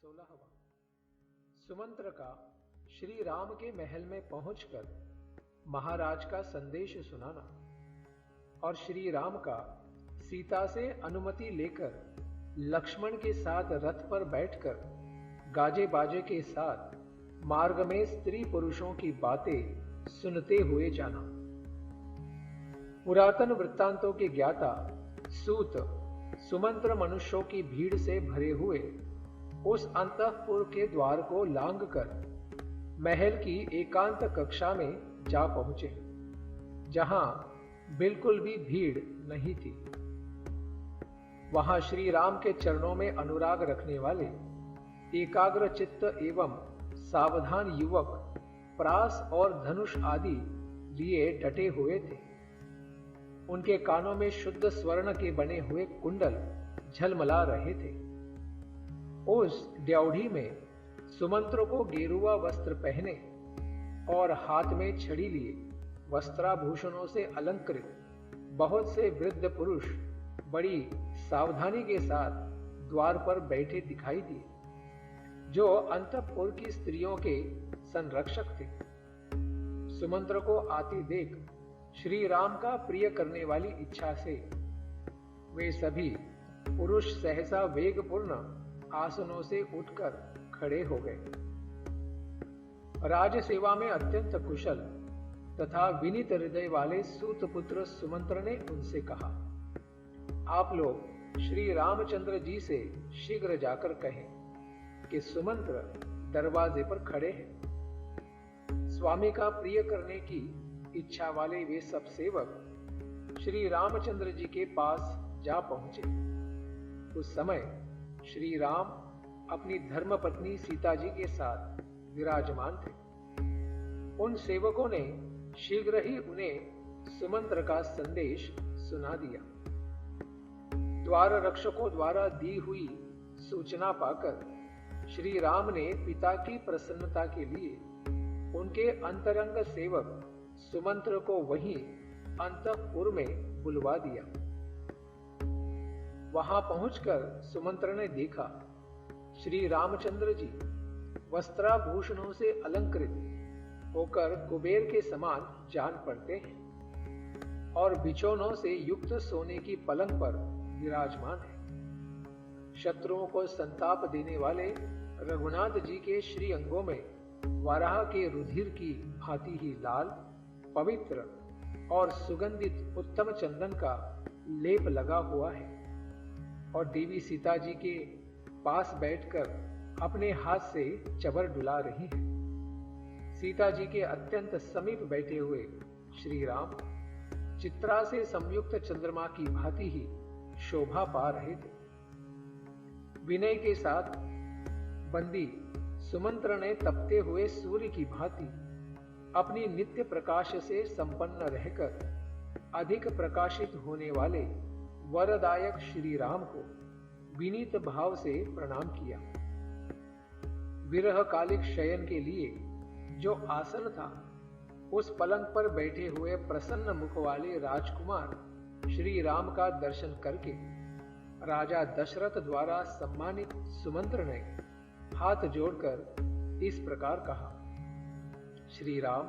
16वां सुमंत्र का श्री राम के महल में पहुंचकर महाराज का संदेश सुनाना और श्री राम का सीता से अनुमति लेकर लक्ष्मण के साथ रथ पर बैठकर गाजे बाजे के साथ मार्ग में स्त्री पुरुषों की बातें सुनते हुए जाना। पुरातन वृत्तांतों के ज्ञाता सूत सुमंत्र मनुष्यों की भीड़ से भरे हुए उस अंतःपुर के द्वार को लांघकर महल की एकांत कक्षा में जा पहुंचे, जहां बिल्कुल भी भीड़ नहीं थी। वहां श्री राम के चरणों में अनुराग रखने वाले एकाग्र चित्त एवं सावधान युवक प्रास और धनुष आदि लिए डटे हुए थे। उनके कानों में शुद्ध स्वर्ण के बने हुए कुंडल झलमला रहे थे। उस ड्योढ़ी में सुमंत्र को गेरुआ वस्त्र पहने और हाथ में छड़ी लिए वस्त्राभूषणों से अलंकृत बहुत से वृद्ध पुरुष बड़ी सावधानी के साथ द्वार पर बैठे दिखाई दिए, जो अंतःपुर की स्त्रियों के संरक्षक थे। सुमंत्र को आती देख श्री राम का प्रिय करने वाली इच्छा से वे सभी पुरुष सहसा वेगपूर्ण आसनों से उठकर खड़े हो गए। राज सेवा में अत्यंत कुशल तथा विनीत हृदय वाले सूतपुत्र सुमंत्र ने उनसे कहा, आप लोग श्री रामचंद्र जी से शीघ्र जाकर कहें कि सुमंत्र दरवाजे पर खड़े हैं। स्वामी का प्रिय करने की इच्छा वाले वे सब सेवक श्री रामचंद्र जी के पास जा पहुंचे। उस समय श्री राम अपनी धर्मपत्नी सीता जी के साथ विराजमान थे। उन सेवकों ने शीघ्र ही उन्हें सुमंत्र का संदेश सुना दिया। द्वार रक्षकों द्वारा दी हुई सूचना पाकर श्री राम ने पिता की प्रसन्नता के लिए उनके अंतरंग सेवक सुमंत्र को वहीं अंतःपुर में बुलवा दिया। वहां पहुंचकर सुमंत्र ने देखा श्री रामचंद्र जी वस्त्राभूषणों से अलंकृत होकर कुबेर के समान जान पड़ते हैं और बिछौनों से युक्त सोने की पलंग पर विराजमान है। शत्रुओं को संताप देने वाले रघुनाथ जी के श्री अंगों में वाराह के रुधिर की भांति ही लाल, पवित्र और सुगंधित उत्तम चंदन का लेप लगा हुआ है और देवी सीता जी के पास बैठकर अपने हाथ से चबर डुला रही है। सीता जी के अत्यंत समीप बैठे हुए श्री राम चित्रा से संयुक्त चंद्रमा की भांति ही शोभा पा रहे थे। विनय के साथ बंदी सुमंत्र ने तपते हुए सूर्य की भांति अपनी नित्य प्रकाश से संपन्न रहकर अधिक प्रकाशित होने वाले वरदायक श्री राम को विनीत भाव से प्रणाम किया। विरह कालिक शयन के लिए जो आसन था, उस पलंग पर बैठे हुए प्रसन्न मुख वाले राजकुमार श्री राम का दर्शन करके राजा दशरथ द्वारा सम्मानित सुमंत्र ने हाथ जोड़कर इस प्रकार कहा, श्री राम,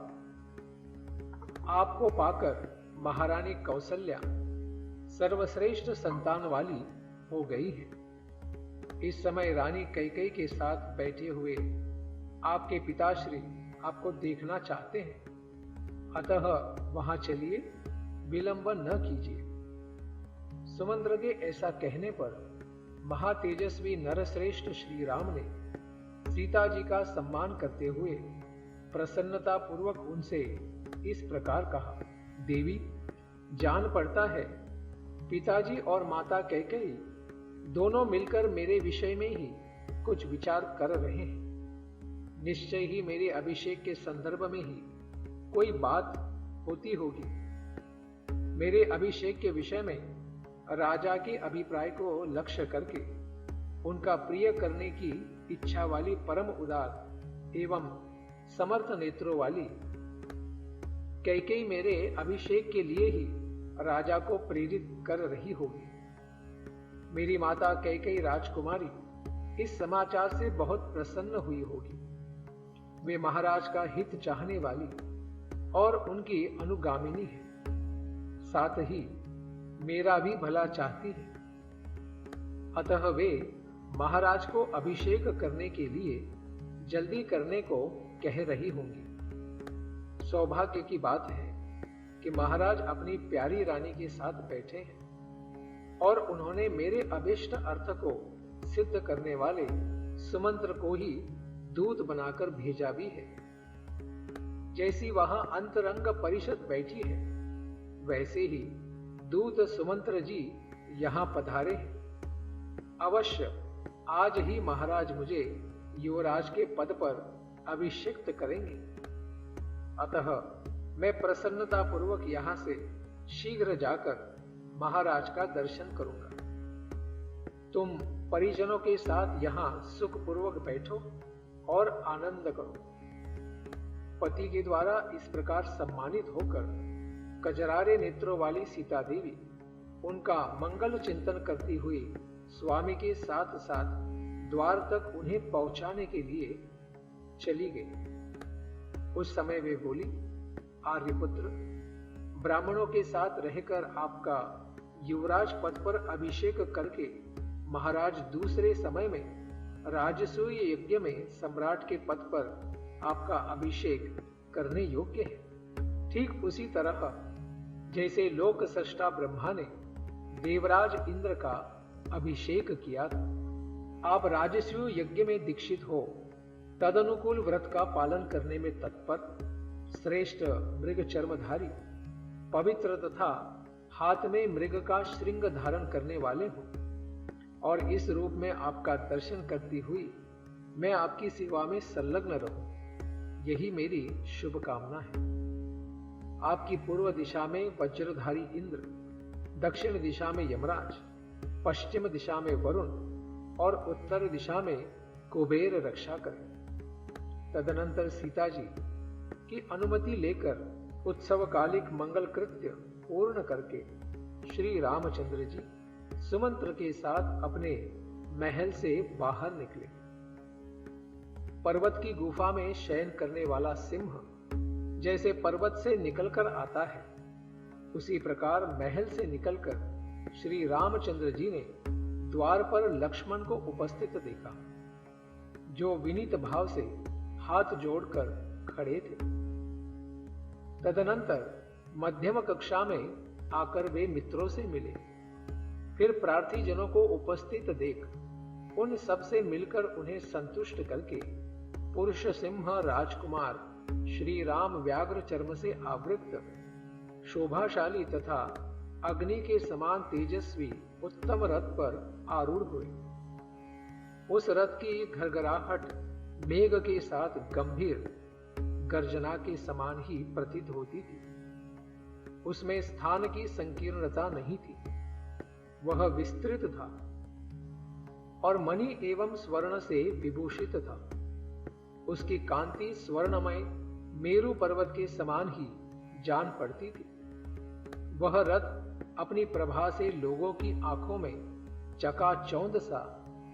आपको पाकर महारानी कौसल्या सर्वश्रेष्ठ संतान वाली हो गई है। इस समय रानी कैकेयी के साथ बैठे हुए आपके पिताश्री आपको देखना चाहते हैं, अतः वहां चलिए, विलंब न कीजिए। सुमंत्र के ऐसा कहने पर महातेजस्वी नरश्रेष्ठ श्री राम ने सीता जी का सम्मान करते हुए प्रसन्नता पूर्वक उनसे इस प्रकार कहा, देवी, जान पड़ता है पिताजी और माता कैकेयी दोनों मिलकर मेरे विषय में ही कुछ विचार कर रहे हैं। निश्चय ही मेरे अभिषेक के संदर्भ में ही कोई बात होती होगी। मेरे अभिषेक के विषय में राजा के अभिप्राय को लक्ष्य करके उनका प्रिय करने की इच्छा वाली परम उदार एवं समर्थ नेत्रों वाली कैकेयी मेरे अभिषेक के लिए ही राजा को प्रेरित कर रही होगी। मेरी माता कैकेयी राजकुमारी इस समाचार से बहुत प्रसन्न हुई होगी। वे महाराज का हित चाहने वाली और उनकी अनुगामिनी है, साथ ही मेरा भी भला चाहती है। अतः वे महाराज को अभिषेक करने के लिए जल्दी करने को कह रही होंगी। सौभाग्य की बात है कि महाराज अपनी प्यारी रानी के साथ बैठे हैं और उन्होंने मेरे अभिष्ट अर्थ को सिद्ध करने वाले सुमंत्र को ही दूत बनाकर भेजा भी है। जैसी वहां अंतरंग परिषद बैठी है, वैसे ही दूत सुमंत्र जी यहां पधारे हैं। अवश्य आज ही महाराज मुझे युवराज के पद पर अभिषिक्त करेंगे। अतः मैं प्रसन्नता पूर्वक यहां से शीघ्र जाकर महाराज का दर्शन करूंगा। तुम परिजनों के साथ यहां सुखपूर्वक बैठो और आनंद करो। पति के द्वारा इस प्रकार सम्मानित होकर कजरारे नेत्रों वाली सीता देवी उनका मंगल चिंतन करती हुई स्वामी के साथ साथ द्वार तक उन्हें पहुंचाने के लिए चली गई। उस समय वे बोली, आर्यपुत्र, ब्राह्मणों के साथ रहकर आपका युवराज पद पर अभिषेक करके महाराज दूसरे समय में राजसूय यज्ञ में सम्राट के पद पर आपका अभिषेक करने योग्य है। ठीक उसी तरह जैसे लोक सृष्टा ब्रह्मा ने देवराज इंद्र का अभिषेक किया था, आप राजसूय यज्ञ में दीक्षित हो तदनुकूल व्रत का पालन करने में तत्पर, श्रेष्ठ मृग चर्मधारी, पवित्र तथा हाथ में मृग का श्रृंग धारण करने वाले हो और इस रूप में आपका दर्शन करती हुई मैं आपकी सेवा में संलग्न रहूं, यही मेरी शुभकामना है। आपकी पूर्व दिशा में वज्रधारी इंद्र, दक्षिण दिशा में यमराज, पश्चिम दिशा में वरुण और उत्तर दिशा में कुबेर रक्षा करें। तदनंतर सीता जी की अनुमति लेकर उत्सवकालिक मंगल कृत्य पूर्ण करके श्री रामचंद्र जी सुमंत्र के साथ अपने महल से बाहर निकले। पर्वत की गुफा में शयन करने वाला सिंह जैसे पर्वत से निकलकर आता है, उसी प्रकार महल से निकलकर श्री रामचंद्र जी ने द्वार पर लक्ष्मण को उपस्थित देखा, जो विनीत भाव से हाथ जोड़कर खड़े थे। तदनंतर मध्यम कक्षा में आकर वे मित्रों से मिले। फिर प्रार्थी जनों को उपस्थित देख उन सब से मिलकर उन्हें संतुष्ट करके पुरुष सिंह राजकुमार श्री राम व्याघ्र चर्म से आवृत, शोभाशाली तथा अग्नि के समान तेजस्वी उत्तम रथ पर आरूढ़ हुए। उस रथ की घरघराहट मेघ के साथ गंभीर गर्जना के समान ही प्रतीत होती थी। उसमें स्थान की संकीर्णता नहीं थी, वह विस्तृत था और मणि एवं स्वर्ण से विभूषित था। उसकी कांति स्वर्णमय मेरु पर्वत के समान ही जान पड़ती थी। वह रथ अपनी प्रभा से लोगों की आंखों में चकाचौंध सा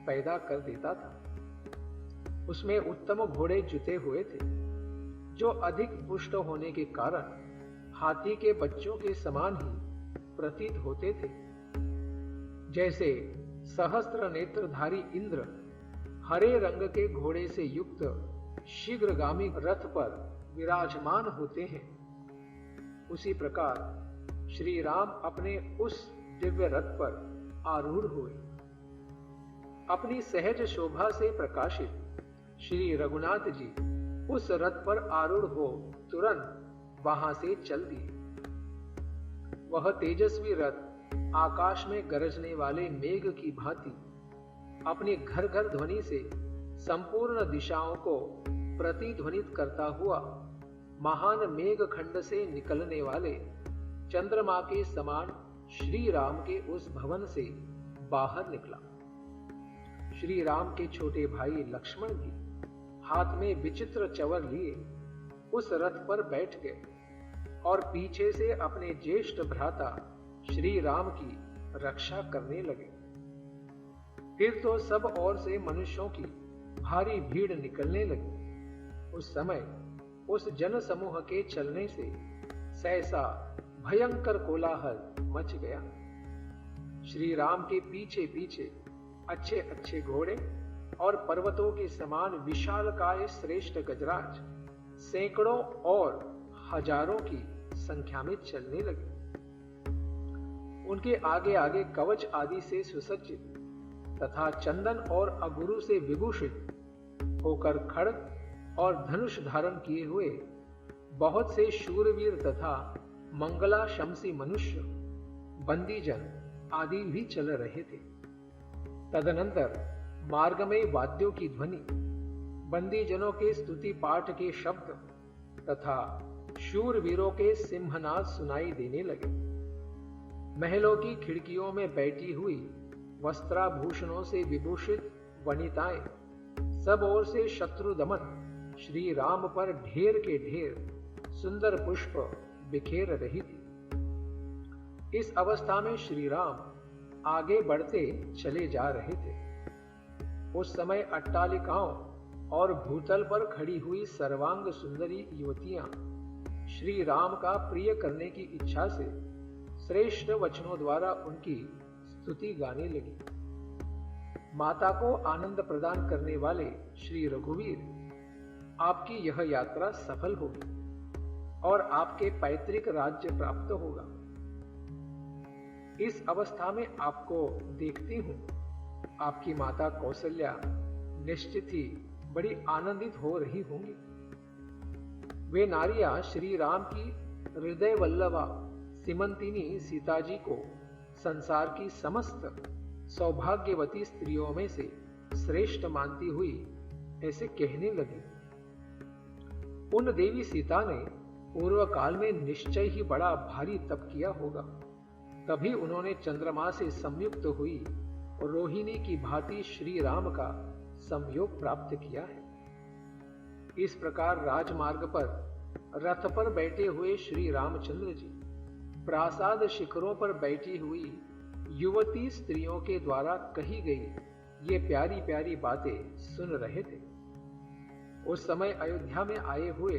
पैदा कर देता था। उसमें उत्तम घोड़े जुते हुए थे, जो अधिक पुष्ट होने के कारण हाथी के बच्चों के समान ही प्रतीत होते थे। जैसे सहस्त्र नेत्रधारी इंद्र हरे रंग के घोड़े से युक्त शीघ्रगामी रथ पर विराजमान होते हैं, उसी प्रकार श्री राम अपने उस दिव्य रथ पर आरूढ़ हुए। अपनी सहज शोभा से प्रकाशित श्री रघुनाथ जी उस रथ पर आरूढ़ हो तुरंत वहां से चल दिए। वह तेजस्वी रथ आकाश में गरजने वाले मेघ की भांति अपनी घर घर ध्वनि से संपूर्ण दिशाओं को प्रतिध्वनित करता हुआ महान मेघ खंड से निकलने वाले चंद्रमा के समान श्री राम के उस भवन से बाहर निकला। श्री राम के छोटे भाई लक्ष्मण भी हाथ में विचित्र चवर लिए उस रथ पर बैठ गए और पीछे से अपने ज्येष्ठ भ्राता श्री राम की रक्षा करने लगे। फिर तो सब ओर से मनुष्यों की भारी भीड़ निकलने लगी। उस समय उस जन समूह के चलने से सहसा भयंकर कोलाहल मच गया। श्री राम के पीछे पीछे अच्छे अच्छे घोड़े और पर्वतों के समान विशालकाय श्रेष्ठ गजराज सैकड़ों और हजारों की संख्या में चलने लगे। उनके आगे आगे कवच आदि से सुसज्जित तथा चंदन और अगुरु से विभूषित होकर खड्ग और धनुष धारण किए हुए बहुत से शूरवीर तथा मंगलाशंसी मनुष्य, बंदीजन आदि भी चल रहे थे। तदनंतर मार्ग में वाद्यों की ध्वनि, बंदीजनों के स्तुति पाठ के शब्द तथा शूरवीरों के सिंहनाद सुनाई देने लगे। महलों की खिड़कियों में बैठी हुई वस्त्राभूषणों से विभूषित वनिताएं सब ओर से शत्रु दमन श्री राम पर ढेर के ढेर सुंदर पुष्प बिखेर रही थी। इस अवस्था में श्री राम आगे बढ़ते चले जा रहे थे। उस समय अट्टालिकाओं और भूतल पर खड़ी हुई सर्वांग सुंदरी युवतियां श्री राम का प्रिय करने की इच्छा से श्रेष्ठ वचनों द्वारा उनकी स्तुति गाने लगी। माता को आनंद प्रदान करने वाले श्री रघुवीर, आपकी यह यात्रा सफल होगी और आपके पैतृक राज्य प्राप्त होगा। इस अवस्था में आपको देखती हूं, आपकी माता कौशल्या निश्चित ही बड़ी आनंदित हो रही होंगी। वे नारियां श्री राम की हृदय वल्लभा सीमंतिनी सीता जी को संसार की समस्त सौभाग्यवती स्त्रियों में से श्रेष्ठ मानती हुई ऐसे कहने लगी। उन देवी सीता ने पूर्व काल में निश्चय ही बड़ा भारी तप किया होगा, तभी उन्होंने चंद्रमा से संयुक्त हुई रोहिणी की भांति श्री राम का संयोग प्राप्त किया है। इस प्रकार राजमार्ग पर रथ पर बैठे हुए श्री रामचंद्र जी प्रासाद शिखरों पर बैठी हुई युवती स्त्रियों के द्वारा कही गई ये प्यारी प्यारी बातें सुन रहे थे। उस समय अयोध्या में आए हुए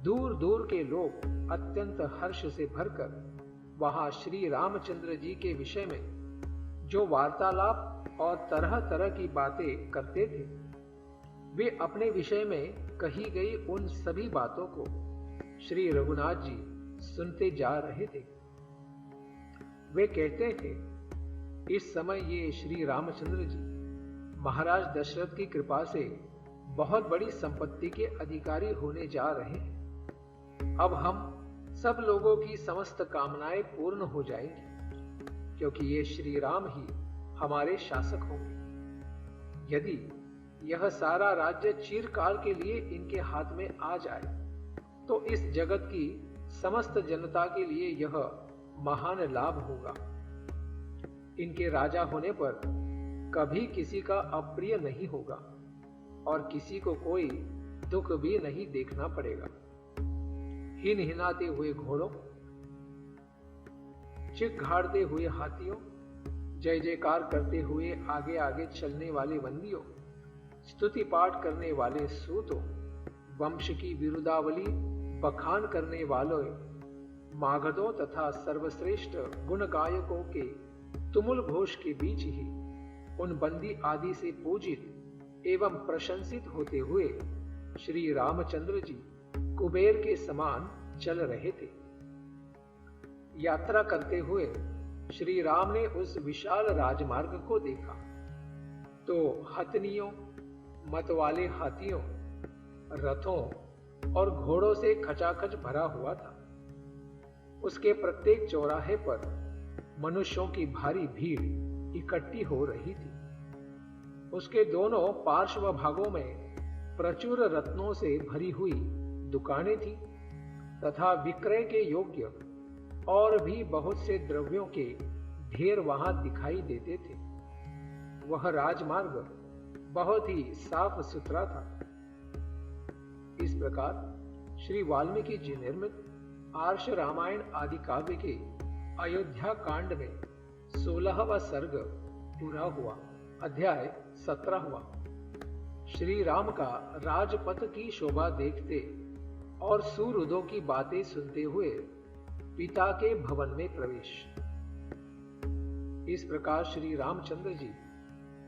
दूर दूर के लोग अत्यंत हर्ष से भरकर वहां श्री रामचंद्र जी के विषय में जो वार्तालाप और तरह तरह की बातें करते थे, वे अपने विषय में कही गई उन सभी बातों को श्री रघुनाथ जी सुनते जा रहे थे। वे कहते थे, इस समय ये श्री रामचंद्र जी महाराज दशरथ की कृपा से बहुत बड़ी संपत्ति के अधिकारी होने जा रहे हैं। अब हम सब लोगों की समस्त कामनाएं पूर्ण हो जाएंगी, क्योंकि ये श्री राम ही हमारे शासक होंगे। यदि यह सारा राज्य चिरकाल के लिए इनके हाथ में आ जाए, तो इस जगत की समस्त जनता के लिए यह महान लाभ होगा। इनके राजा होने पर कभी किसी का अप्रिय नहीं होगा और किसी को कोई दुख भी नहीं देखना पड़ेगा। हिन हिनाते हुए घोड़ों, चिघाड़ते हुए हाथियों, जय जयकार करते हुए आगे आगे चलने वाले बंदियों, स्तुति पाठ करने वाले सूतों, वंश की विरुदावली बखान करने वालों, मागधों तथा सर्वश्रेष्ठ गुण गायकों के तुमुल घोष के बीच ही उन बंदी आदि से पूजित एवं प्रशंसित होते हुए श्री रामचंद्र जी कुबेर के समान चल रहे थे। यात्रा करते हुए श्री राम ने उस विशाल राजमार्ग को देखा तो हथनियों, मतवाले हाथियों, रथों और घोड़ों से खचाखच भरा हुआ था। उसके प्रत्येक चौराहे पर मनुष्यों की भारी भीड़ इकट्ठी हो रही थी। उसके दोनों पार्श्व भागों में प्रचुर रत्नों से भरी हुई दुकानें थी तथा विक्रय के योग्य और भी बहुत से द्रव्यों के ढेर वहां दिखाई देते थे। वह राजमार्ग बहुत ही साफ सुथरा था। इस प्रकार श्री वाल्मीकि जी निर्मित आर्ष रामायण आदि काव्य के अयोध्या कांड में 16वां सर्ग पूरा हुआ। अध्याय 17वां। श्री राम का राजपथ की शोभा देखते और सुहृदों की बातें सुनते हुए पिता के भवन में प्रवेश। इस प्रकार श्री रामचंद्र जी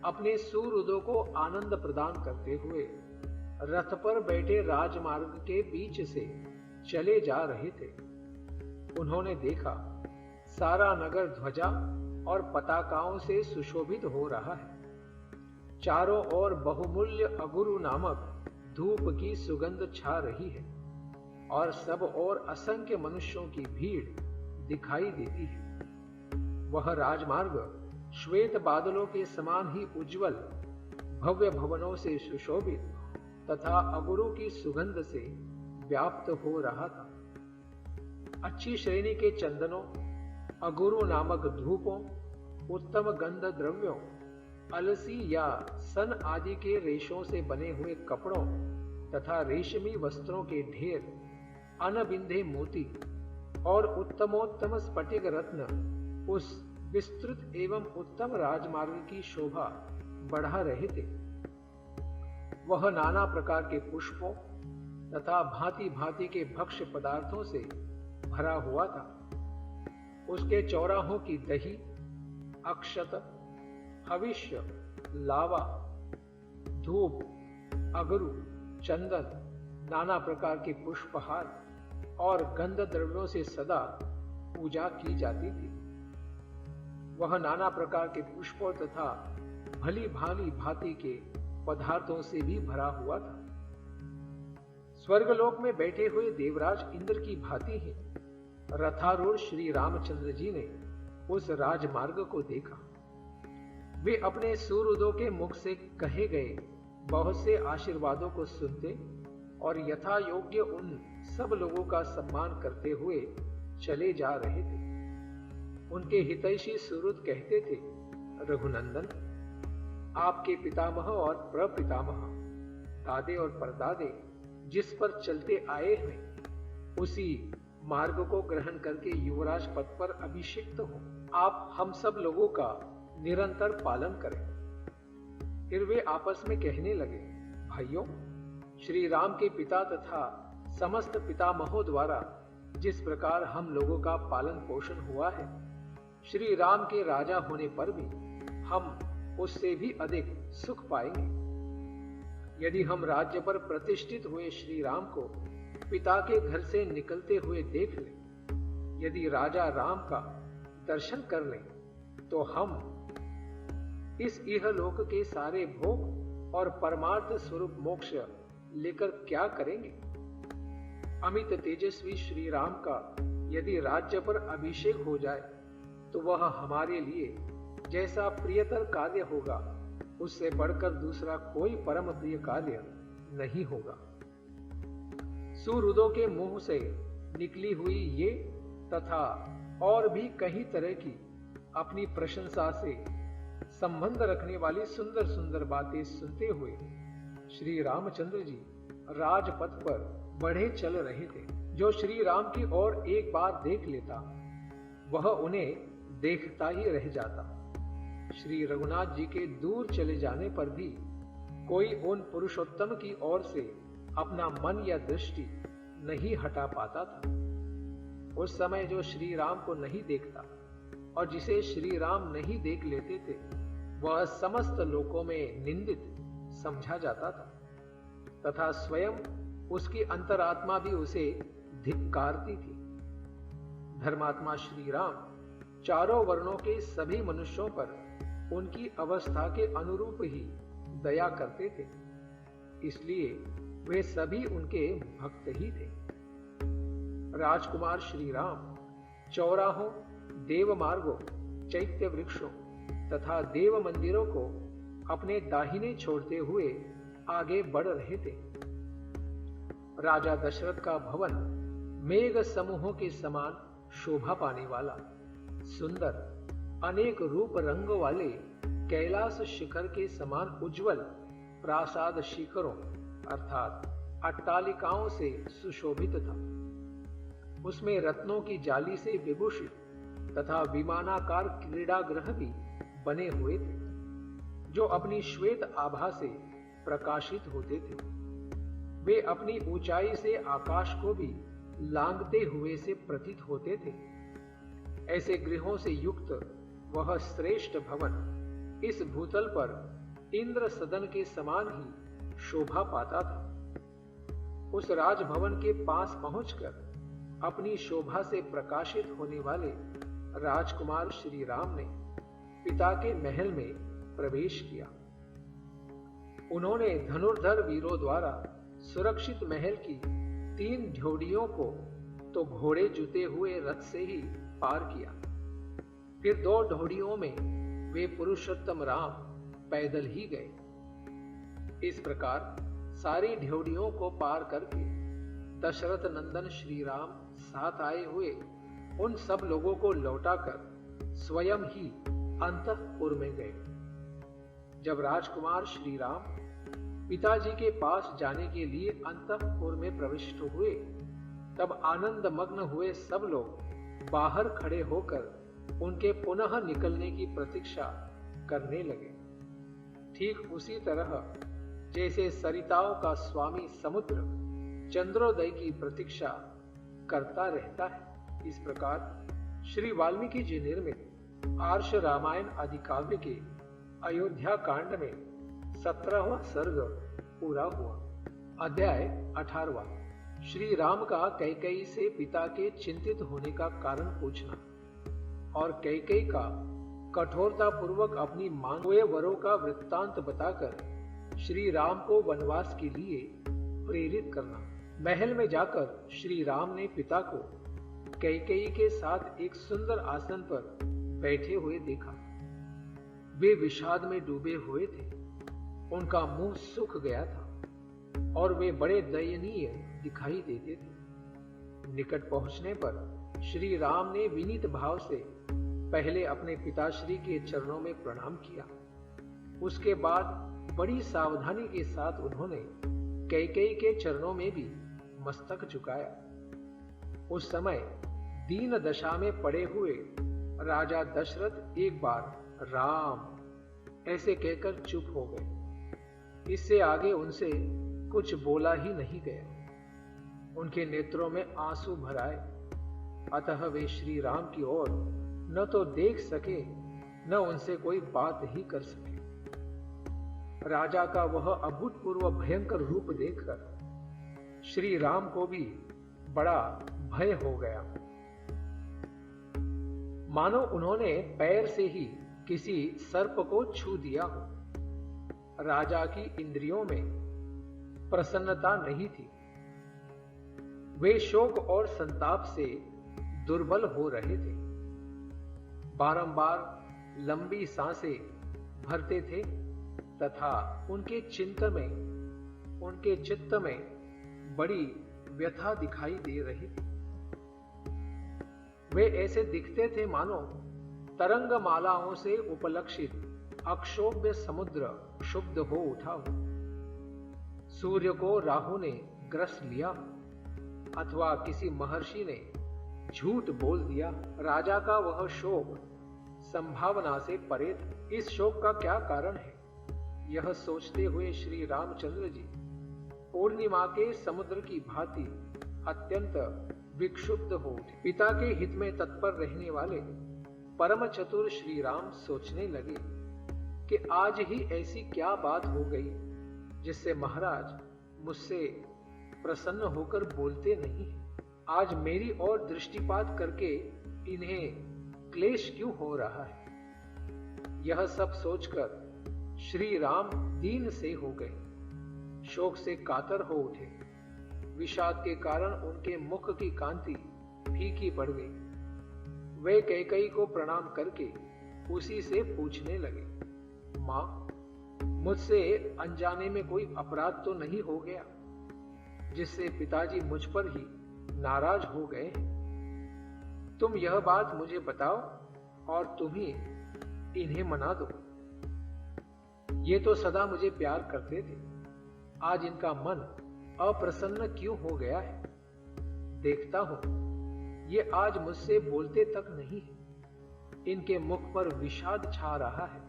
अपने सुहृदों को आनंद प्रदान करते हुए रथ पर बैठे राजमार्ग के बीच से चले जा रहे थे। उन्होंने देखा सारा नगर ध्वजा और पताकाओं से सुशोभित हो रहा है। चारों ओर बहुमूल्य अगुरु नामक धूप की सुगंध छा रही है और सब ओर असंख्य मनुष्यों की भीड़ दिखाई देती है। वह राजमार्ग श्वेत बादलों के समान ही उज्जवल, भव्य भवनों से सुशोभित तथा अगुरु की सुगंध से व्याप्त हो रहा था। अच्छी श्रेणी के चंदनों, अगुरु नामक धूपों, उत्तम गंध द्रव्यों, अलसी या सन आदि के रेशों से बने हुए कपड़ों तथा रेशमी वस्त्रों के ढेर, अनबिंधे मोती और उत्तमोत्तम स्फटिक रत्न उस विस्तृत एवं उत्तम राजमार्ग की शोभा बढ़ा रहे थे। वह नाना प्रकार के पुष्पों तथा भांति भांति के भक्ष्य पदार्थों से भरा हुआ था। उसके चौराहों की दही, अक्षत, हविष्य, लावा, धूप, अगरु, चंदन, नाना प्रकार के पुष्पहार और गंध द्रव्यों से सदा पूजा की जाती थी। वह नाना प्रकार के पुष्पों तथा भली भाली भांति के पदार्थों से भी भरा हुआ था। स्वर्गलोक में बैठे हुए देवराज इंद्र की भांति ही रथारूढ़ श्री रामचंद्र जी ने उस राजमार्ग को देखा। वे अपने सुहृदों के मुख से कहे गए बहुत से आशीर्वादों को सुनते और यथा योग्य उन सब लोगों का सम्मान करते हुए चले जा रहे थे। उनके हितैषी सुहृद कहते थे, रघुनंदन, आपके पितामह और प्रपितामह, दादे और परदादे जिस पर चलते आए हैं उसी मार्ग को ग्रहण करके युवराज पद पर अभिषिक्त हो। आप हम सब लोगों का निरंतर पालन करें। फिर वे आपस में कहने लगे, भाइयों, श्री राम के पिता तथा समस्त पितामहों द्वारा जिस प्रकार हम लोगों का पालन पोषण हुआ है, श्री राम के राजा होने पर भी हम उससे भी अधिक सुख पाएंगे। यदि हम राज्य पर प्रतिष्ठित हुए श्री राम को पिता के घर से निकलते हुए देख लें, यदि राजा राम का दर्शन कर लें, तो हम इस इहलोक के सारे भोग और परमार्थ स्वरूप मोक्ष लेकर क्या करेंगे। अमित तेजस्वी श्री राम का यदि राज्य पर अभिषेक हो जाए तो वह हमारे लिए जैसा प्रियतर कार्य होगा, उससे बढ़कर दूसरा कोई परम प्रिय कार्य नहीं होगा। सुहृदों के मुंह से निकली हुई ये तथा और भी कई तरह की अपनी प्रशंसा से संबंध रखने वाली सुंदर सुंदर बातें सुनते हुए श्री रामचंद्र जी राजपथ पर बढ़े चल रहे थे। जो श्री राम की ओर एक बार देख लेता, वह उन्हें देखता ही रह जाता। श्री रघुनाथ जी के दूर चले जाने पर भी कोई उन पुरुषोत्तम की ओर से अपना मन या दृष्टि नहीं हटा पाता था। उस समय जो श्री राम को नहीं देखता और जिसे श्री राम नहीं देख लेते थे, वह समस्त लोकों में निंदित समझा जाता था तथा स्वयं उसकी अंतरात्मा भी उसे धिक्कारती थी। धर्मात्मा श्री राम चारों वर्णों के सभी मनुष्यों पर उनकी अवस्था के अनुरूप ही दया करते थे, इसलिए वे सभी उनके भक्त ही थे। राजकुमार श्री राम चौराहों, देव मार्गों, चैत्य वृक्षों तथा देव मंदिरों को अपने दाहिने छोड़ते हुए आगे बढ़ रहे थे। राजा दशरथ का भवन मेघ समूहों के समान शोभा पाने वाला, सुंदर, अनेक रूप रंग वाले कैलाश शिखर के समान उज्जवल प्रासाद शिखरों अर्थात अट्टालिकाओं से सुशोभित था। उसमें रत्नों की जाली से विभूषित तथा विमानाकार क्रीड़ागृह भी बने हुए थे, जो अपनी श्वेत आभा से प्रकाशित होते थे। वे अपनी ऊंचाई से आकाश को भी लांघते हुए से प्रतीत होते थे। ऐसे गृहों से युक्त वह श्रेष्ठ भवन इस भूतल पर इंद्र सदन के समान ही शोभा पाता था। उस राजभवन के पास पहुंचकर अपनी शोभा से प्रकाशित होने वाले राजकुमार श्री राम ने पिता के महल में प्रवेश किया। उन्होंने धनुर्धर वीरों द्वारा सुरक्षित महल की 3 ढ्योढ़ियों को तो घोड़े जुते हुए रथ से ही पार किया। फिर 2 ढ्योढ़ियों में वे पुरुषोत्तम राम पैदल ही गए। इस प्रकार सारी ढ्योढ़ियों को पार करके दशरथ नंदन श्री राम साथ आए हुए उन सब लोगों को लौटाकर स्वयं ही अंतःपुर में गए। जब राजकुमार श्री राम पिताजी के पास जाने के लिए अंतःपुर में प्रविष्ट हुए, तब आनंद मग्न हुए सब लोग बाहर खड़े होकर उनके पुनः निकलने की प्रतीक्षा करने लगे। ठीक उसी तरह जैसे सरिताओं का स्वामी समुद्र चंद्रोदय की प्रतीक्षा करता रहता है, इस प्रकार श्री वाल्मीकि जी निर्मित आर्ष रामायण आदि काव्य के अयोध्या कांड में 17वां सर्ग पूरा हुआ। अध्याय 18वां। श्री राम का कैकेयी से पिता के चिंतित होने का कारण पूछना और कैकेयी का कठोरता पूर्वक अपनी मांगे हुए वरों का वृत्तांत बताकर श्री राम को वनवास के लिए प्रेरित करना। महल में जाकर श्री राम ने पिता को कैकेयी के साथ एक सुंदर आसन पर बैठे हुए देखा। वे विषाद में डूबे हुए थे, उनका मुंह सूख गया था और वे बड़े दयनीय दिखाई देते थे। निकट पहुंचने पर श्री राम ने विनीत भाव से पहले अपने पिताश्री के चरणों में प्रणाम किया। उसके बाद बड़ी सावधानी के साथ उन्होंने कैकेयी के चरणों में भी मस्तक झुकाया। उस समय दीन दशा में पड़े हुए राजा दशरथ एक बार राम ऐसे कहकर चुप हो गए। इससे आगे उनसे कुछ बोला ही नहीं गया। उनके नेत्रों में आंसू भर आए, अतः वे श्री राम की ओर न तो देख सके न उनसे कोई बात ही कर सके। राजा का वह अभूतपूर्व भयंकर रूप देखकर श्री राम को भी बड़ा भय हो गया, मानो उन्होंने पैर से ही किसी सर्प को छू दिया हो। राजा की इंद्रियों में प्रसन्नता नहीं थी। वे शोक और संताप से दुर्बल हो रहे थे। बारंबार लंबी सांसें भरते थे तथा उनके चित्त में बड़ी व्यथा दिखाई दे रही थी। वे ऐसे दिखते थे मानो तरंग मालाओं से उपलक्षित अक्षोभ्य समुद्र क्षुब्ध हो उठा हो। सूर्य को राहु ने ग्रस लिया अथवा किसी महर्षि ने झूठ बोल दिया। राजा का वह शोक संभावना से परे था। इस शोक का क्या कारण है, यह सोचते हुए श्री रामचंद्र जी पूर्णिमा के समुद्र की भांति अत्यंत विक्षुब्ध हो उठे। पिता के हित में तत्पर रहने वाले परम चतुर श्री राम सोचने लगे कि आज ही ऐसी क्या बात हो गई जिससे महाराज मुझसे प्रसन्न होकर बोलते नहीं। आज मेरी ओर दृष्टिपात करके इन्हें क्लेश क्यों हो रहा है। यह सब सोचकर श्री राम दीन से हो गए, शोक से कातर हो उठे। विषाद के कारण उनके मुख की कांति फीकी पड़ गई। वे कैकेयी को प्रणाम करके उसी से पूछने लगे, मां, मुझसे अनजाने में कोई अपराध तो नहीं हो गया जिससे पिताजी मुझ पर ही नाराज हो गए? तुम यह बात मुझे बताओ और तुम ही इन्हें मना दो। ये तो सदा मुझे प्यार करते थे, आज इनका मन अप्रसन्न क्यों हो गया है? देखता हूं ये आज मुझसे बोलते तक नहीं है। इनके मुख पर विषाद छा रहा है।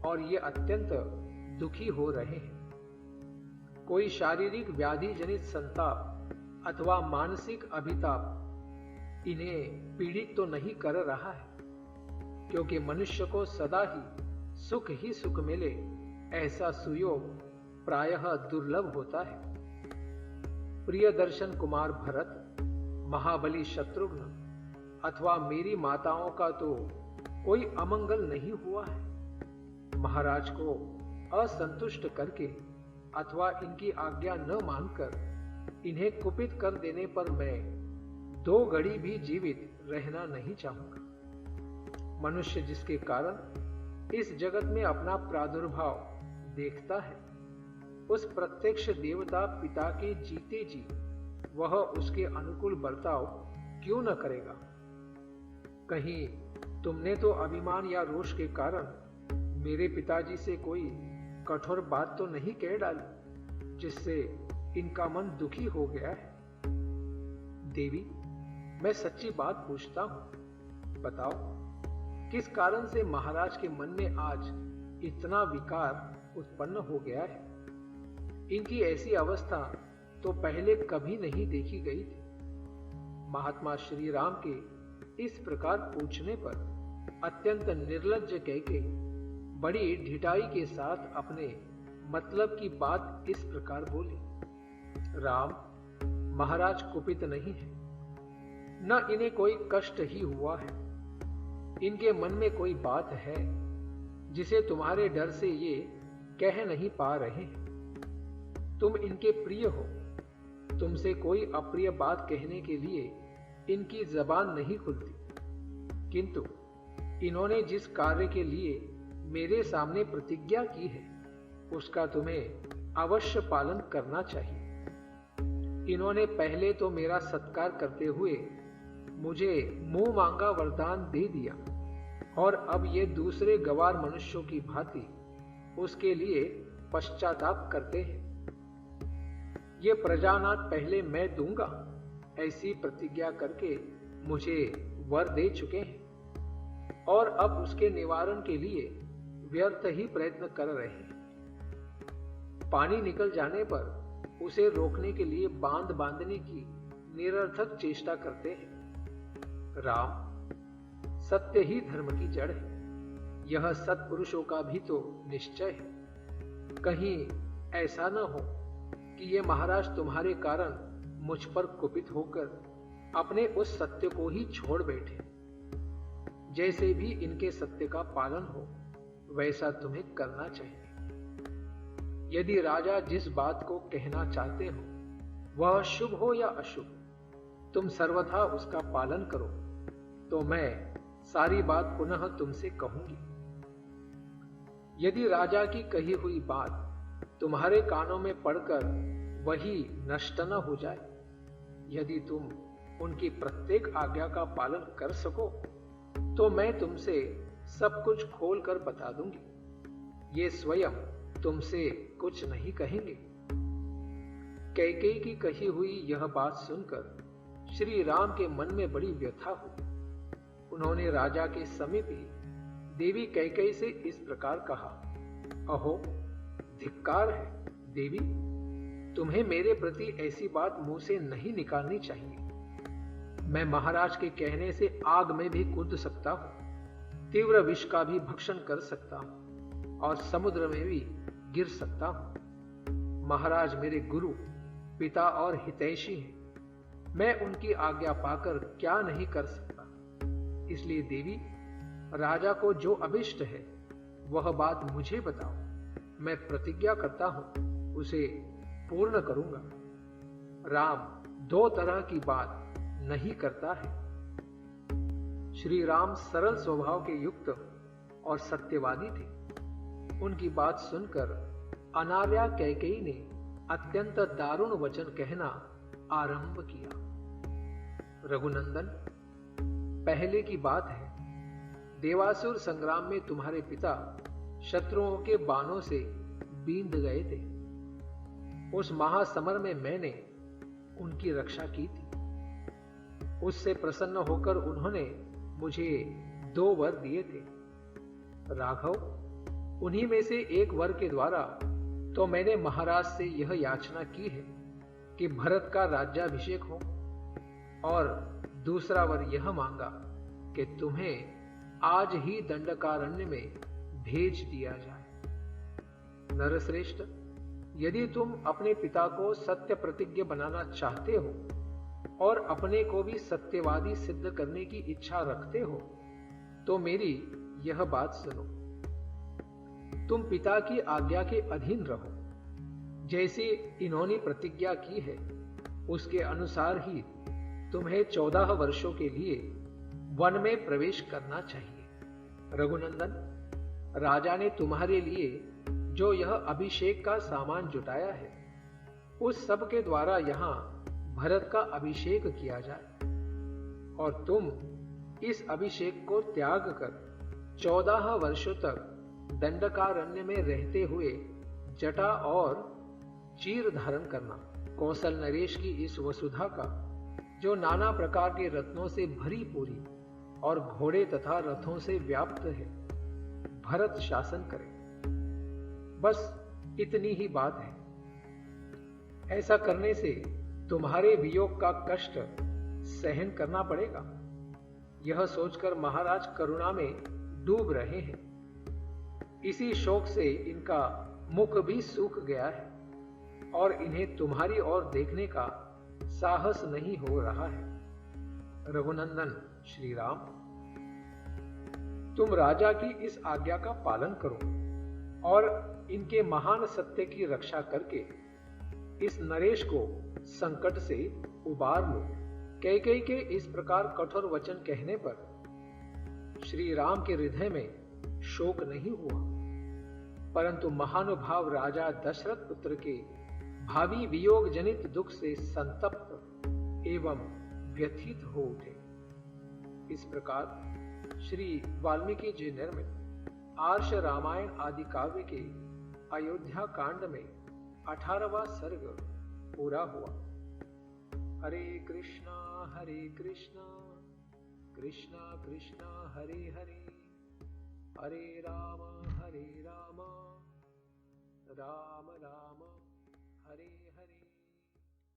और ये अत्यंत दुखी हो रहे हैं। कोई शारीरिक व्याधि जनित संताप अथवा मानसिक अभिताप इन्हें पीड़ित तो नहीं कर रहा है, क्योंकि मनुष्य को सदा ही सुख मिले ऐसा सुयोग प्रायः दुर्लभ होता है। प्रियदर्शन कुमार भरत, महाबली शत्रुघ्न अथवा मेरी माताओं का तो कोई अमंगल नहीं हुआ है। महाराज को असंतुष्ट करके अथवा इनकी आज्ञा न मानकर इन्हें कुपित कर देने पर मैं 2 घड़ी भी जीवित रहना नहीं चाहूंगा। मनुष्य जिसके कारण इस जगत में अपना प्रादुर्भाव देखता है, उस प्रत्यक्ष देवता पिता के जीते जी वह उसके अनुकूल बर्ताव क्यों न करेगा? कहीं तुमने तो अभिमान या रोष के कारण मेरे पिताजी से कोई कठोर बात तो नहीं कह डाली जिससे इनका मन दुखी हो गया है? देवी, मैं सच्ची बात पूछता हूं, बताओ किस कारण से महाराज के मन में आज इतना विकार उत्पन्न हो गया है? इनकी ऐसी अवस्था तो पहले कभी नहीं देखी गई थी। महात्मा श्री राम के इस प्रकार पूछने पर अत्यंत निर्लज्ज कहके बड़ी ढिठाई के साथ अपने मतलब की बात इस प्रकार बोली। राम, महाराज कुपित नहीं है, न इन्हें कोई कष्ट ही हुआ है। इनके मन में कोई बात है जिसे तुम्हारे डर से ये कह नहीं पा रहे हैं। तुम इनके प्रिय हो, तुमसे कोई अप्रिय बात कहने के लिए इनकी जबान नहीं खुलती, किंतु इन्होंने जिस कार्य के लिए मेरे सामने प्रतिज्ञा की है उसका तुम्हें अवश्य पालन करना चाहिए। इन्होंने पहले तो मेरा सत्कार करते हुए मुझे मुंह मांगा वरदान दे दिया और अब ये दूसरे गवार मनुष्यों की भांति उसके लिए पश्चाताप करते हैं। ये प्रजानाथ पहले मैं दूंगा ऐसी प्रतिज्ञा करके मुझे वर दे चुके हैं और अब उसके निवारण के लिए व्यर्थ ही प्रयत्न कर रहे हैं। पानी निकल जाने पर उसे रोकने के लिए बांध बांधने की निरर्थक चेष्टा करते हैं। राम, सत्य ही धर्म की जड़ है, यह सत्पुरुषों का भी तो निश्चय है। कहीं ऐसा न हो कि ये महाराज तुम्हारे कारण मुझ पर कुपित होकर अपने उस सत्य को ही छोड़ बैठे। जैसे भी इनके सत्य का पालन हो वैसा तुम्हें करना चाहिए। यदि राजा जिस बात को कहना चाहते हो वह शुभ हो या अशुभ, तुम सर्वथा उसका पालन करो तो मैं सारी बात पुनः तुमसे कहूंगी। यदि राजा की कही हुई बात तुम्हारे कानों में पड़कर वही नष्ट न हो जाए, यदि तुम उनकी प्रत्येक आज्ञा का पालन कर सको तो मैं तुमसे सब कुछ खोल कर बता दूंगी। ये स्वयं तुमसे कुछ नहीं कहेंगे। कैकेयी की कही हुई यह बात सुनकर श्री राम के मन में बड़ी व्यथा हुई। उन्होंने राजा के समीप ही देवी कैकेयी से इस प्रकार कहा, अहो, धिक्कार है देवी, तुम्हें मेरे प्रति ऐसी बात मुंह से नहीं निकालनी चाहिए। मैं महाराज के कहने से आग में भी कूद सकता हूं, तीव्र विष का भी भक्षण कर सकता हूं और समुद्र में भी गिर सकता हूं। महाराज मेरे गुरु, पिता और हितैषी हैं। मैं उनकी आज्ञा पाकर क्या नहीं कर सकता। इसलिए देवी, राजा को जो अभिष्ट है वह बात मुझे बताओ। मैं प्रतिज्ञा करता हूं उसे पूर्ण करूंगा। राम 2 तरह की बात नहीं करता है। श्री राम सरल स्वभाव के युक्त और सत्यवादी थे। उनकी बात सुनकर अनार्या कैकेयी ने अत्यंत दारुण वचन कहना आरंभ किया। रघुनंदन, पहले की बात है, देवासुर संग्राम में तुम्हारे पिता शत्रुओं के बाणों से बींध गए थे। उस महासमर में मैंने उनकी रक्षा की थी। उससे प्रसन्न होकर उन्होंने मुझे 2 वर दिए थे। राघव, उन्हीं में से एक वर के द्वारा तो मैंने महाराज से यह याचना की है कि भरत का राज्याभिषेक हो, और दूसरा वर यह मांगा कि तुम्हें आज ही दंडकारण्य में भेज दिया जाए। नरश्रेष्ठ, यदि तुम अपने पिता को सत्य प्रतिज्ञ बनाना चाहते हो और अपने को भी सत्यवादी सिद्ध करने की इच्छा रखते हो, तो मेरी यह बात सुनो। तुम पिता की आज्ञा के अधीन रहो। जैसी इन्होंने प्रतिज्ञा की है उसके अनुसार ही तुम्हें 14 वर्षों के लिए वन में प्रवेश करना चाहिए। रघुनंदन, राजा ने तुम्हारे लिए जो यह अभिषेक का सामान जुटाया है, उस सब के द्वारा यहां भरत का अभिषेक किया जाए, और तुम इस अभिषेक को त्याग कर 14 वर्षों तक दंडकारण्य में रहते हुए जटा और चीर धारण करना। कौशल नरेश की इस वसुधा का, जो नाना प्रकार के रत्नों से भरी पूरी और घोड़े तथा रथों से व्याप्त है, भरत शासन करे। बस इतनी ही बात है। ऐसा करने से तुम्हारे वियोग का कष्ट सहन करना पड़ेगा। यह सोचकर महाराज करुणा में डूब रहे हैं। इसी शोक से इनका मुख भी सूख गया है और इन्हें तुम्हारी ओर देखने का साहस नहीं हो रहा है। रघुनंदन श्री राम, तुम राजा की इस आज्ञा का पालन करो और इनके महान सत्य की रक्षा करके इस नरेश को संकट से उबार लो। कैकेयी के इस प्रकार कठोर वचन कहने पर श्री राम के हृदय में शोक नहीं हुआ, परंतु महानुभाव राजा दशरथ पुत्र के भावी वियोग जनित दुख से संतप्त एवं व्यथित हो उठे। इस प्रकार श्री वाल्मीकि जी निर्मित आर्ष रामायण आदि काव्य के अयोध्या कांड में 18वां सर्ग पूरा हुआ। हरे कृष्णा कृष्णा कृष्णा हरे हरे, हरे राम राम राम हरे